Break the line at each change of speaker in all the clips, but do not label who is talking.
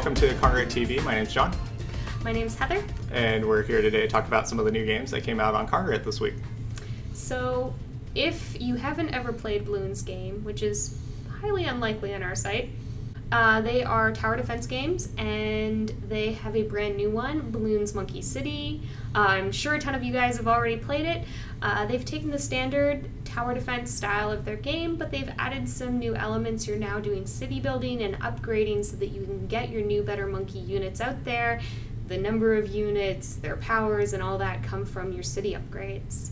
welcome to Kongregate TV. My name's John.
My name's Heather.
And we're here today to talk about some of the new games that came out on Kongregate this week.
So, if you haven't ever played Bloons game, which is highly unlikely on our site, they are tower defense games, and they have a brand new one, Bloons Monkey City. I'm sure a ton of you guys have already played it. They've taken the standard tower defense style of their game, but they've added some new elements. You're now doing city building and upgrading so that you can get your new better monkey units out there. The number of units, their powers, and all that come from your city upgrades.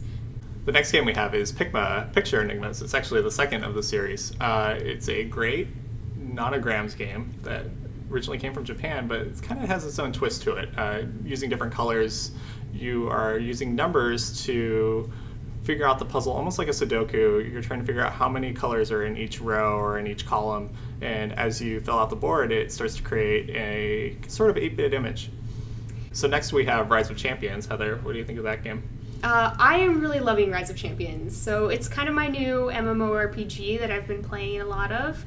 The next game we have is Picma, Picture Enigmas. It's actually the second of the series. It's a great nanograms game that originally came from Japan, but it kind of has its own twist to it. Using different colors, you are using numbers to figure out the puzzle, almost like a Sudoku. You're trying to figure out how many colors are in each row or in each column, and as you fill out the board, it starts to create a sort of 8-bit image. So next we have Rise of Champions. Heather, what do you think of that game?
I am really loving Rise of Champions. So it's kind of my new MMORPG that I've been playing a lot of.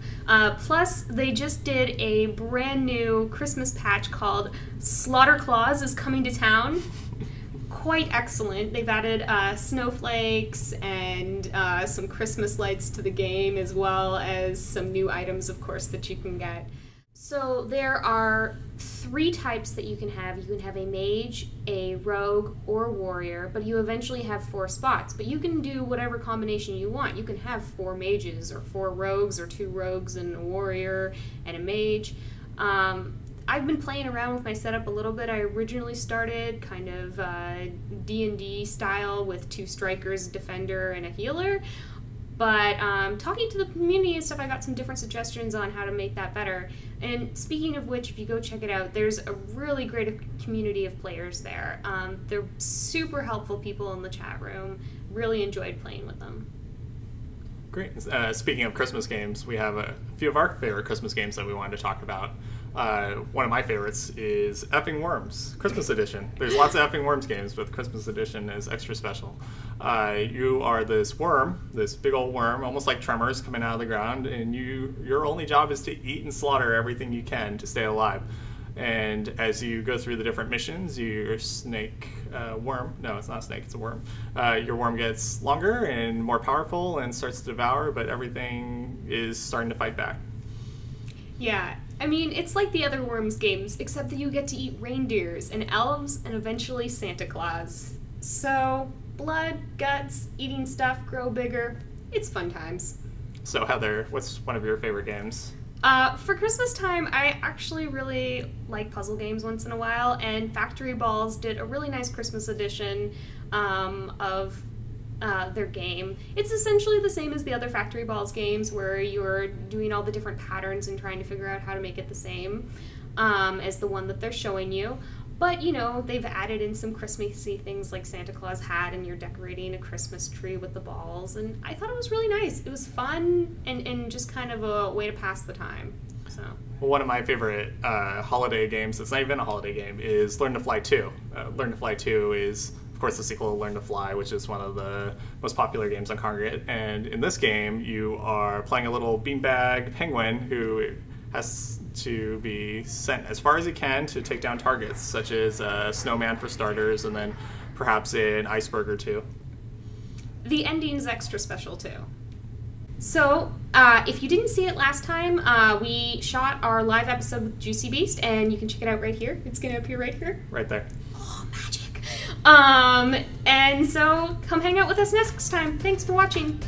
Plus, they just did a brand new Christmas patch called Slaughter Claus is Coming to Town. Quite excellent. They've added snowflakes and some Christmas lights to the game, as well as some new items, of course, that you can get. So there are 3 types that you can have. You can have a mage, a rogue, or a warrior, but you eventually have 4 spots. But you can do whatever combination you want. You can have 4 mages, or 4 rogues, or 2 rogues and a warrior and a mage. I've been playing around with my setup a little bit. I originally started kind of D&D style with 2 strikers, a defender, and a healer. But talking to the community and stuff, I got some different suggestions on how to make that better. And speaking of which, if you go check it out, there's a really great community of players there. They're super helpful people in the chat room. Really enjoyed playing with them.
Great. Speaking of Christmas games, we have a few of our favorite Christmas games that we wanted to talk about. One of my favorites is Effing Worms, Christmas Edition. There's lots of Effing Worms games, but Christmas Edition is extra special. You are this worm, this big old worm, almost like Tremors coming out of the ground, and your only job is to eat and slaughter everything you can to stay alive. And as you go through the different missions, your snake worm, no, it's not a snake, it's a worm. Your worm gets longer and more powerful and starts to devour, but everything is starting to fight back.
Yeah, I mean, it's like the other Worms games, except that you get to eat reindeers and elves and eventually Santa Claus. So, blood, guts, eating stuff, grow bigger. It's fun times.
So Heather, what's one of your favorite games?
For Christmas time, I actually really like puzzle games once in a while, and Factory Balls did a really nice Christmas edition of their game. It's essentially the same as the other Factory Balls games, where you're doing all the different patterns and trying to figure out how to make it the same as the one that they're showing you. But, you know, they've added in some Christmassy things like Santa Claus hat, and you're decorating a Christmas tree with the balls, and I thought it was really nice. It was fun and just kind of a way to pass the time. So.
Well, one of my favorite holiday games, it's not even a holiday game, is Learn to Fly 2. Learn to Fly 2 is, of course, the sequel to Learn to Fly, which is one of the most popular games on Kongregate. And in this game, you are playing a little beanbag penguin who has to be sent as far as he can to take down targets, such as a snowman for starters, and then perhaps an iceberg or 2.
The ending's extra special, too. So, if you didn't see it last time, we shot our live episode with Juicy Beast, and you can check it out right here. It's going to appear right here.
Right there.
Oh, magic. And so, come hang out with us next time. Thanks for watching.